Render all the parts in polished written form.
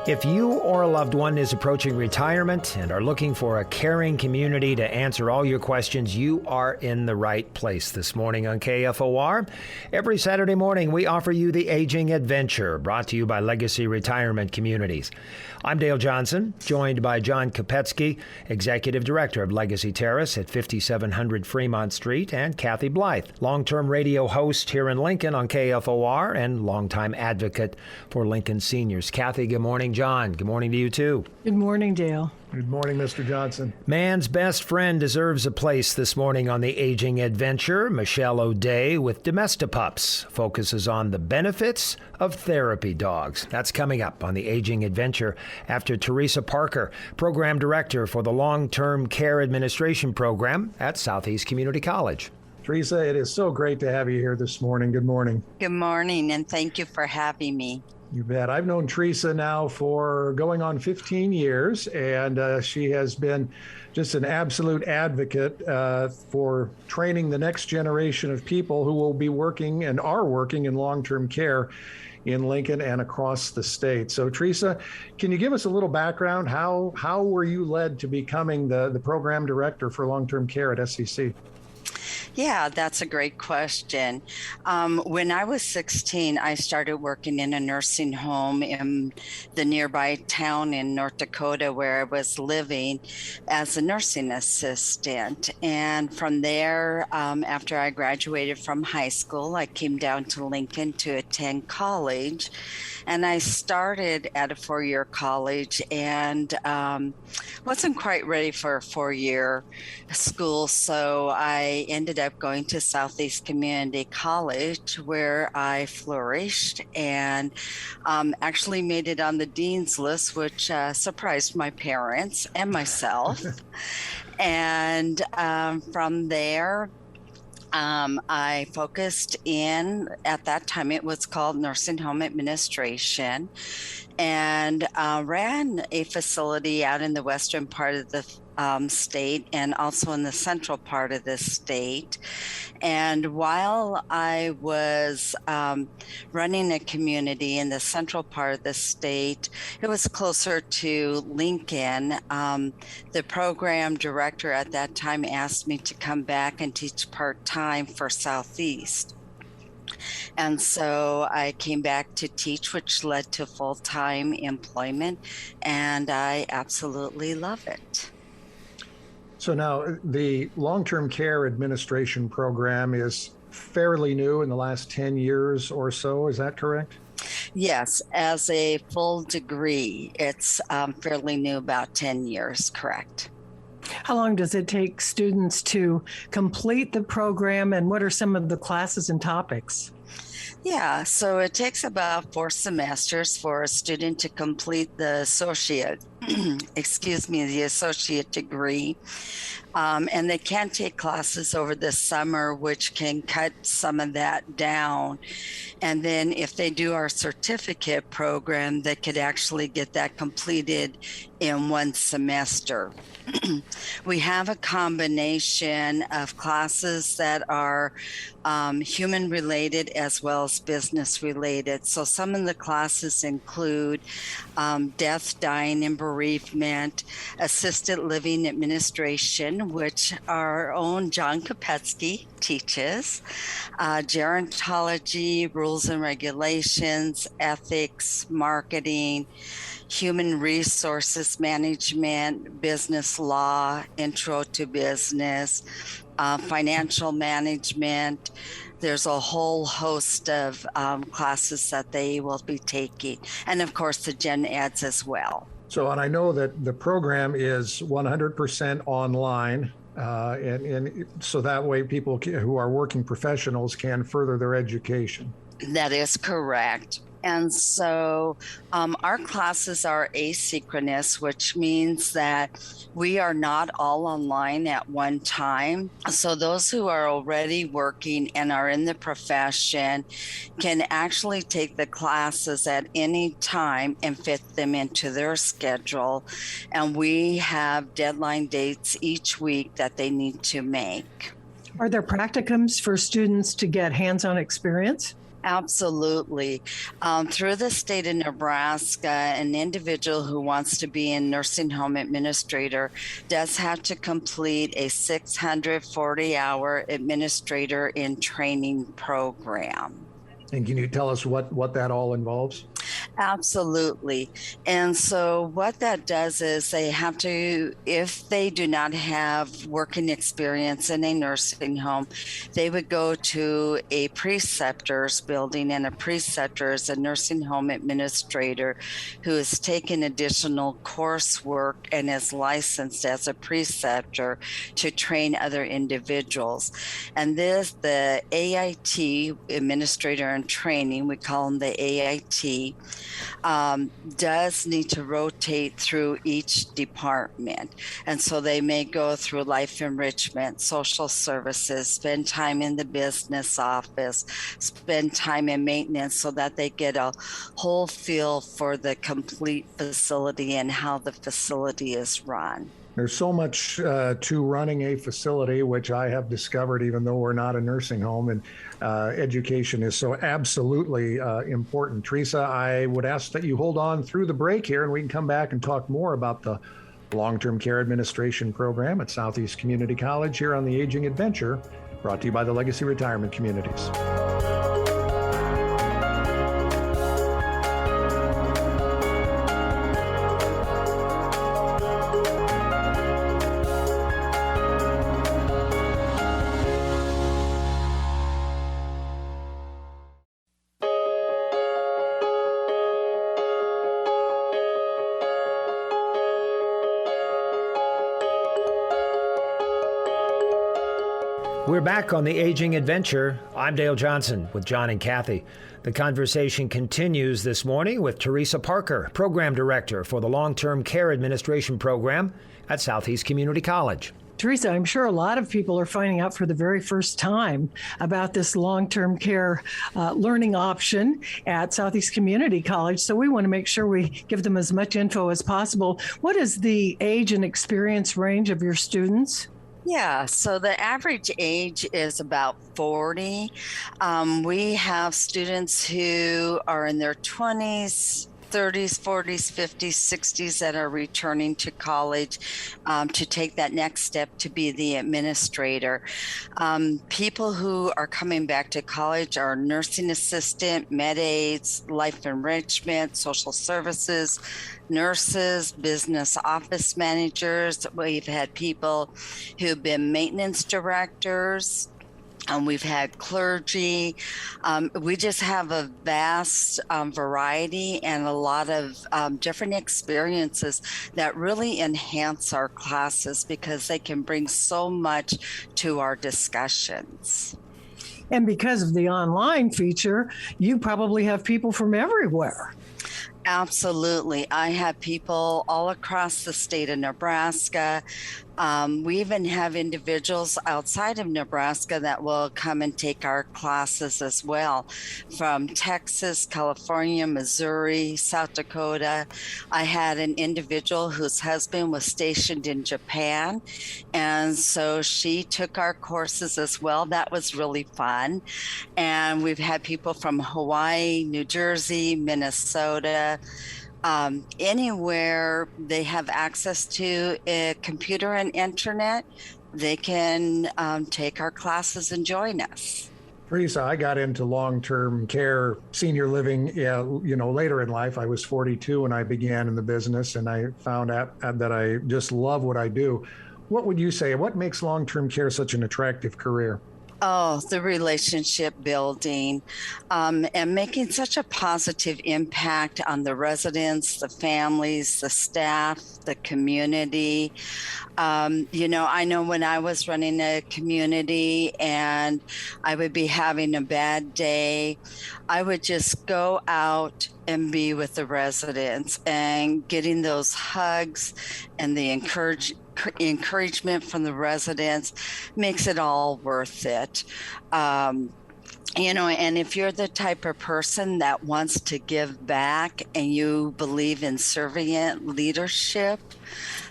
If you or a loved one is approaching retirement and are looking for a caring community to answer all your questions, you are in the right place this morning on KFOR. Every Saturday morning, we offer you the Aging Adventure, brought to you by Legacy Retirement Communities. I'm Dale Johnson, joined by John Kopetsky, Executive Director of Legacy Terrace at 5700 Fremont Street, and Kathy Blythe, long-term radio host here in Lincoln on KFOR and longtime advocate for Lincoln seniors. Kathy, good morning. John, good morning to you too. Good morning, Dale. Good morning, Mr. Johnson. Man's best friend deserves a place this morning on the Aging Adventure. Michelle O'Day with Domesti-PUPS focuses on the benefits of therapy dogs. That's coming up on the Aging Adventure after Theresa Parker, Program Director for the Long-Term Care Administration Program at Southeast Community College. Theresa, it is so great to have you here this morning. Good morning. Good morning, and thank you for having me. You bet. I've known Theresa now for going on 15 years, and she has been just an absolute advocate for training the next generation of people who will be working and are working in long-term care in Lincoln and across the state. So, Theresa, can you give us a little background? How were you led to becoming the program director for long-term care at SCC? Yeah, that's a great question. When I was 16, I started working in a nursing home in the nearby town in North Dakota where I was living as a nursing assistant. And from there, after I graduated from high school, I came down to Lincoln to attend college. And I started at a four-year college and wasn't quite ready for a four-year school. So I ended up going to Southeast Community College where I flourished and actually made it on the dean's list, which surprised my parents and myself. And from there, I focused in, at that time it was called Nursing Home Administration, and ran a facility out in the western part of the state and also in the central part of the state. And while I was running a community in the central part of the state, it was closer to Lincoln. The program director at that time asked me to come back and teach part-time for Southeast. And so I came back to teach, which led to full-time employment, and I absolutely love it. So now the long-term care administration program is fairly new in the last 10 years or so. Is that correct? Yes, as a full degree, it's fairly new, about 10 years, correct. How long does it take students to complete the program, and what are some of the classes and topics? Yeah, so it takes about 4 semesters for a student to complete the associate, the associate degree. And they can take classes over the summer, which can cut some of that down. And then if they do our certificate program, they could actually get that completed in 1 semester. We have a combination of classes that are human related as well as business related. So some of the classes include death, dying, and bereavement, assisted living administration, which our own John Kopetsky teaches, gerontology, rules and regulations, ethics, marketing, human resources management, business law, intro to business, financial management. There's a whole host of classes that they will be taking. And of course, the gen eds as well. So, and I know that the program is 100% online. And so that way people who are working professionals can further their education. That is correct. And so our classes are asynchronous, which means that we are not all online at one time. So those who are already working and are in the profession can actually take the classes at any time and fit them into their schedule. And we have deadline dates each week that they need to make. Are there practicums for students to get hands-on experience? Absolutely. Through the state of Nebraska, an individual who wants to be a nursing home administrator does have to complete a 640-hour administrator in training program. And can you tell us what that all involves? Absolutely. And so what that does is they have to, if they do not have working experience in a nursing home, they would go to a preceptor's building, and a preceptor is a nursing home administrator who has taken additional coursework and is licensed as a preceptor to train other individuals. And the AIT, Administrator in Training, we call them the AIT, does need to rotate through each department. And so they may go through life enrichment, social services, spend time in the business office, spend time in maintenance, so that they get a whole feel for the complete facility and how the facility is run. There's so much to running a facility, which I have discovered, even though we're not a nursing home, and education is so absolutely important. Theresa, I would ask that you hold on through the break here, and we can come back and talk more about the long-term care administration program at Southeast Community College here on the Aging Adventure, brought to you by the Legacy Retirement Communities. We're back on the Aging Adventure. I'm Dale Johnson with John and Kathy. The conversation continues this morning with Theresa Parker, Program Director for the Long-Term Care Administration Program at Southeast Community College. Theresa, I'm sure a lot of people are finding out for the very first time about this long-term care learning option at Southeast Community College. So we want to make sure we give them as much info as possible. What is the age and experience range of your students? Yeah, so the average age is about 40. We have students who are in their 20s, 30s, 40s, 50s, 60s that are returning to college to take that next step to be the administrator. People who are coming back to college are nursing assistant, med aides, life enrichment, social services, nurses, business office managers. We've had people who've been maintenance directors. We've had clergy. We just have a vast variety and a lot of different experiences that really enhance our classes because they can bring so much to our discussions. And because of the online feature, you probably have people from everywhere. Absolutely. I have people all across the state of Nebraska. We even have individuals outside of Nebraska that will come and take our classes as well, from Texas, California, Missouri, South Dakota. I had an individual whose husband was stationed in Japan, and so she took our courses as well. That was really fun. And we've had people from Hawaii, New Jersey, Minnesota, anywhere they have access to a computer and internet, they can take our classes and join us. Theresa, I got into long-term care, senior living, later in life. I was 42 when I began in the business, and I found out that I just love what I do. What would you say? What makes long-term care such an attractive career? Oh, the relationship building, and making such a positive impact on the residents, the families, the staff, the community. I know when I was running a community and I would be having a bad day, I would just go out and be with the residents, and getting those hugs and the encouragement from the residents makes it all worth it. And if you're the type of person that wants to give back and you believe in servant leadership,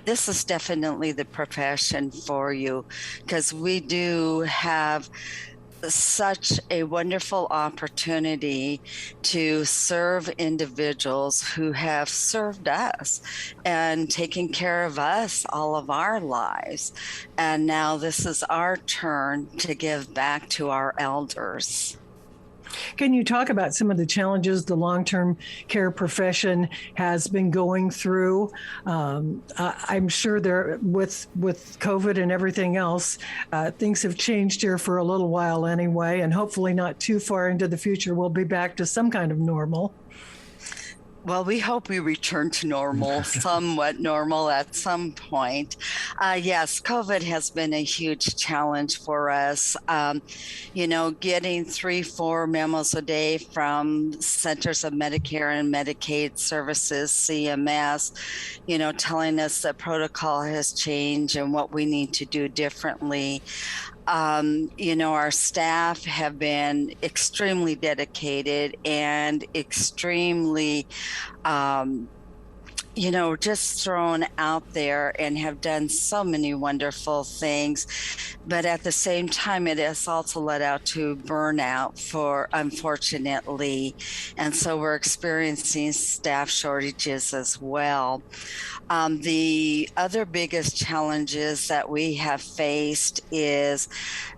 this is definitely the profession for you, because we do have such a wonderful opportunity to serve individuals who have served us and taken care of us all of our lives. And now this is our turn to give back to our elders. Can you talk about some of the challenges the long-term care profession has been going through? I'm sure there, with COVID and everything else, things have changed here for a little while anyway, and hopefully not too far into the future, we'll be back to some kind of normal. Well, we hope we return to normal, somewhat normal at some point. Yes, COVID has been a huge challenge for us. Getting 3-4 memos a day from Centers of Medicare and Medicaid Services, CMS, telling us that protocol has changed and what we need to do differently. Our staff have been extremely dedicated and extremely, just thrown out there and have done so many wonderful things. But at the same time, it has also led out to burnout unfortunately. And so we're experiencing staff shortages as well. The other biggest challenges that we have faced is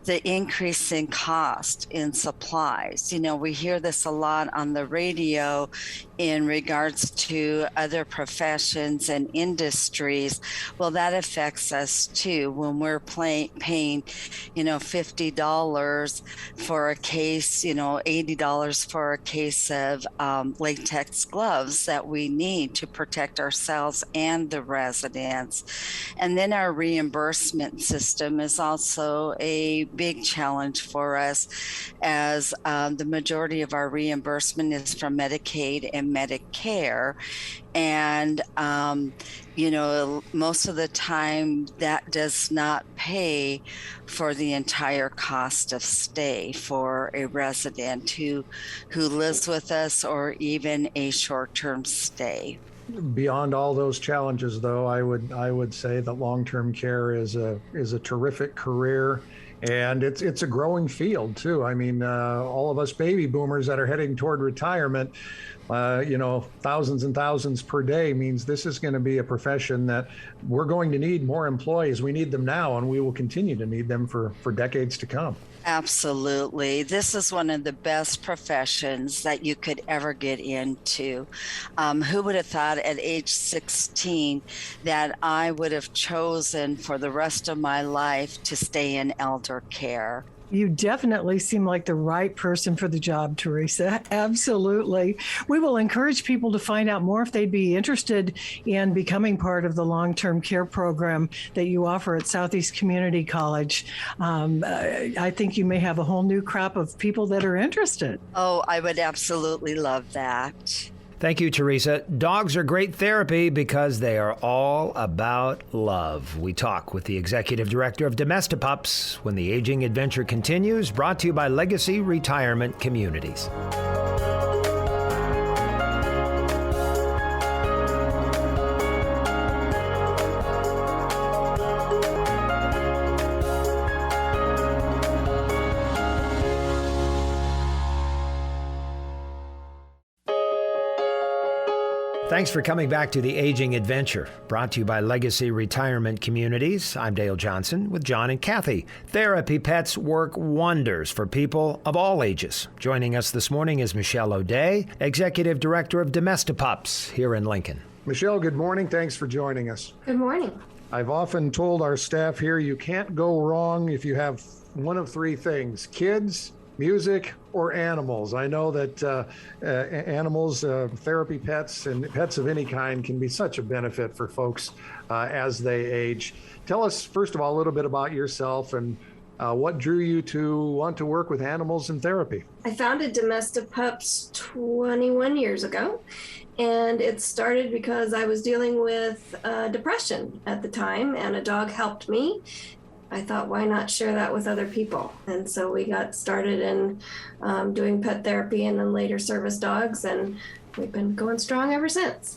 the increase in cost in supplies. We hear this a lot on the radio in regards to other professions and industries. Well, that affects us too when we're paying, $50 for a case, $80 for a case of latex gloves that we need to protect ourselves and the residents. And then our reimbursement system is also a big challenge for us, as the majority of our reimbursement is from Medicaid and Medicare. And, most of the time that does not pay for the entire cost of stay for a resident who lives with us, or even a short-term stay. Beyond all those challenges, though, I would say that long-term care is a terrific career, and it's a growing field too. I mean, all of us baby boomers that are heading toward retirement, thousands and thousands per day means this is going to be a profession that we're going to need more employees. We need them now, and we will continue to need them for decades to come. Absolutely. This is one of the best professions that you could ever get into. Who would have thought at age 16 that I would have chosen for the rest of my life to stay in elder care? You definitely seem like the right person for the job, Theresa. Absolutely. We will encourage people to find out more if they'd be interested in becoming part of the long-term care program that you offer at Southeast Community College. I think you may have a whole new crop of people that are interested. Oh, I would absolutely love that. Thank you, Theresa. Dogs are great therapy because they are all about love. We talk with the Executive Director of Domesti-PUPS when the Aging Adventure continues, brought to you by Legacy Retirement Communities. Thanks for coming back to The Aging Adventure, brought to you by Legacy Retirement Communities. I'm Dale Johnson with John and Kathy. Therapy pets work wonders for people of all ages. Joining us this morning is Michelle O'Day, Executive Director of Domesti-PUPS here in Lincoln. Michelle, good morning. Thanks for joining us. Good morning. I've often told our staff here, you can't go wrong if you have one of three things: kids, music, or animals. I know that animals, therapy pets, and pets of any kind can be such a benefit for folks as they age. Tell us, first of all, a little bit about yourself and what drew you to want to work with animals in therapy. I founded Domesti-PUPS 21 years ago, and it started because I was dealing with depression at the time, and a dog helped me. I thought, why not share that with other people? And so we got started in doing pet therapy and then later service dogs, and we've been going strong ever since.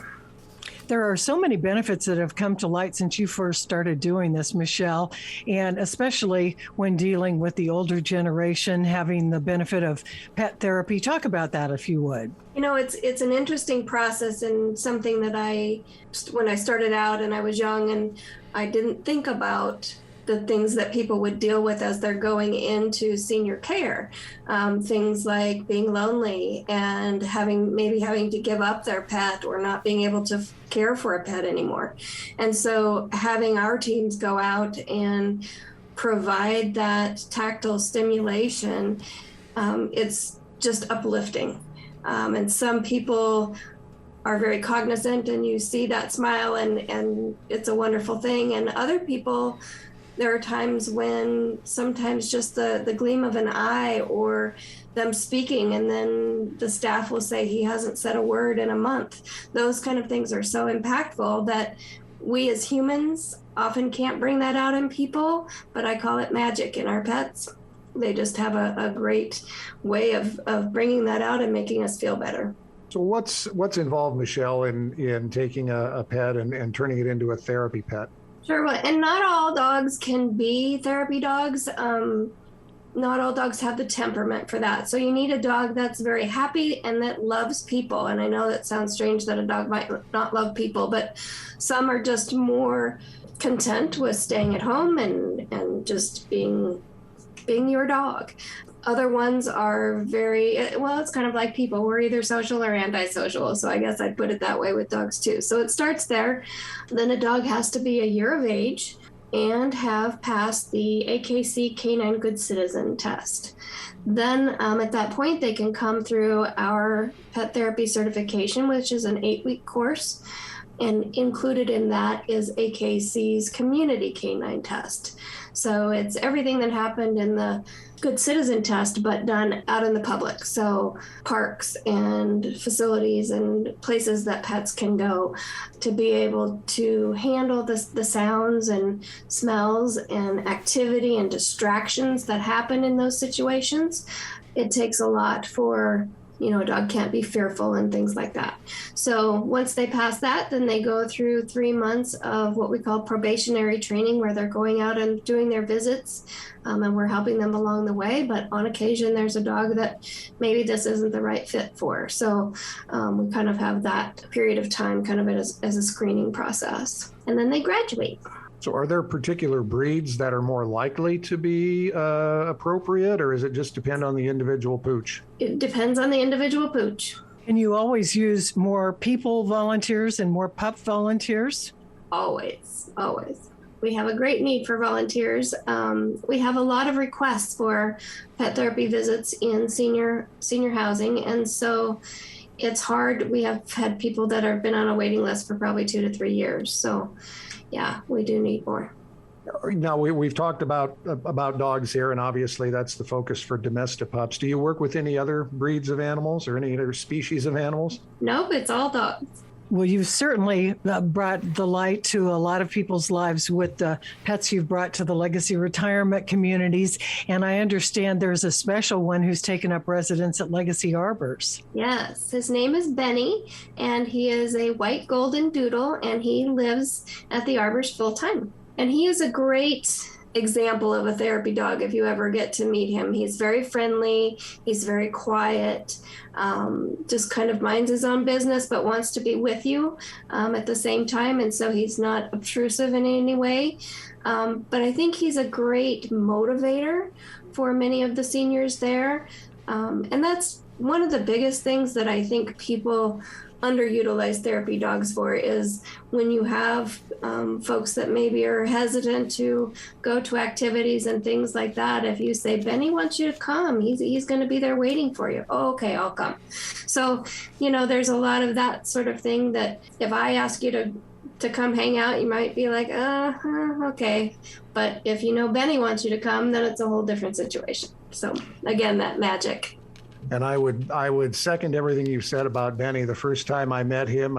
There are so many benefits that have come to light since you first started doing this, Michelle, and especially when dealing with the older generation, having the benefit of pet therapy. Talk about that if you would. It's an interesting process, and something that when I started out and I was young and I didn't think about the things that people would deal with as they're going into senior care. Things like being lonely and having to give up their pet or not being able to care for a pet anymore. And so having our teams go out and provide that tactile stimulation, it's just uplifting. And some people are very cognizant, and you see that smile, and it's a wonderful thing. And other people, there are times when sometimes just the gleam of an eye or them speaking, and then the staff will say he hasn't said a word in a month. Those kind of things are so impactful that we as humans often can't bring that out in people, but I call it magic in our pets. They just have a great way of bringing that out and making us feel better. So what's involved, Michelle, in taking a pet and turning it into a therapy pet? Sure, and not all dogs can be therapy dogs. Not all dogs have the temperament for that. So you need a dog that's very happy and that loves people. And I know that sounds strange that a dog might not love people, but some are just more content with staying at home and just being your dog. Other ones are it's kind of like people. We're either social or antisocial. So I guess I'd put it that way with dogs too. So it starts there. Then a dog has to be a year of age and have passed the AKC Canine Good Citizen test. Then at that point, they can come through our pet therapy certification, which is an 8-week course. And included in that is AKC's community canine test. So it's everything that happened in the Good Citizen test, but done out in the public. So parks and facilities and places that pets can go to be able to handle the sounds and smells and activity and distractions that happen in those situations. It takes a lot for a dog can't be fearful and things like that. So once they pass that, then they go through 3 months of what we call probationary training, where they're going out and doing their visits, and we're helping them along the way. But on occasion, there's a dog that maybe this isn't the right fit for. So we kind of have that period of time kind of as a screening process. And then they graduate. So are there particular breeds that are more likely to be appropriate, or does it just depend on the individual pooch? It depends on the individual pooch. And you always use more people volunteers and more pup volunteers? Always. We have a great need for volunteers. We have a lot of requests for pet therapy visits in senior housing. And so it's hard. We have had people that have been on a waiting list for probably 2 to 3 years. So yeah, we do need more. Now, we've talked about dogs here, and obviously that's the focus for Domesti-PUPS. Do you work with any other breeds of animals or any other species of animals? Nope, it's all dogs. Well, you've certainly brought the light to a lot of people's lives with the pets you've brought to the legacy retirement communities. And I understand there's a special one who's taken up residence at Legacy Arbors. Yes, his name is Benny, and he is a white golden doodle, and he lives at the Arbors full time. And he is a great example of a therapy dog if you ever get to meet him. He's very friendly. He's very quiet, just kind of minds his own business, but wants to be with you at the same time. And so he's not obtrusive in any way. But I think he's a great motivator for many of the seniors there. And that's one of the biggest things that I think people underutilized therapy dogs for, is when you have folks that maybe are hesitant to go to activities and things like that. If you say, Benny wants you to come, he's going to be there waiting for you. Oh, okay, I'll come. So, there's a lot of that sort of thing that if I ask you to come hang out, you might be like, okay. But if Benny wants you to come, then it's a whole different situation. So again, that magic. And I would second everything you said about Benny. The first time I met him,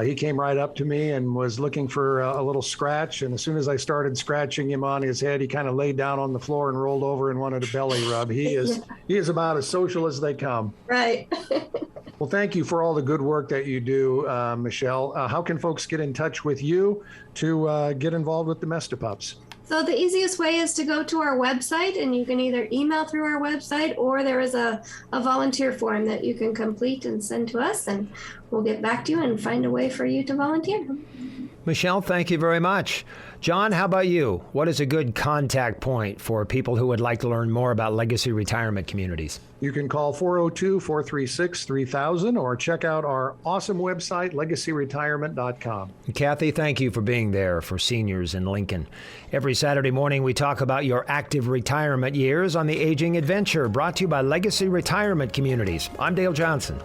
he came right up to me and was looking for a little scratch. And as soon as I started scratching him on his head, he kind of laid down on the floor and rolled over and wanted a belly rub. He is about as social as they come. Right. Well, thank you for all the good work that you do, Michelle. How can folks get in touch with you to get involved with Domesti-PUPS? So the easiest way is to go to our website, and you can either email through our website, or there is a volunteer form that you can complete and send to us, and we'll get back to you and find a way for you to volunteer. Michelle, thank you very much. John, how about you? What is a good contact point for people who would like to learn more about legacy retirement communities? You can call 402-436-3000 or check out our awesome website, legacyretirement.com. Kathy, thank you for being there for seniors in Lincoln. Every Saturday morning, we talk about your active retirement years on the Aging Adventure, brought to you by Legacy Retirement Communities. I'm Dale Johnson.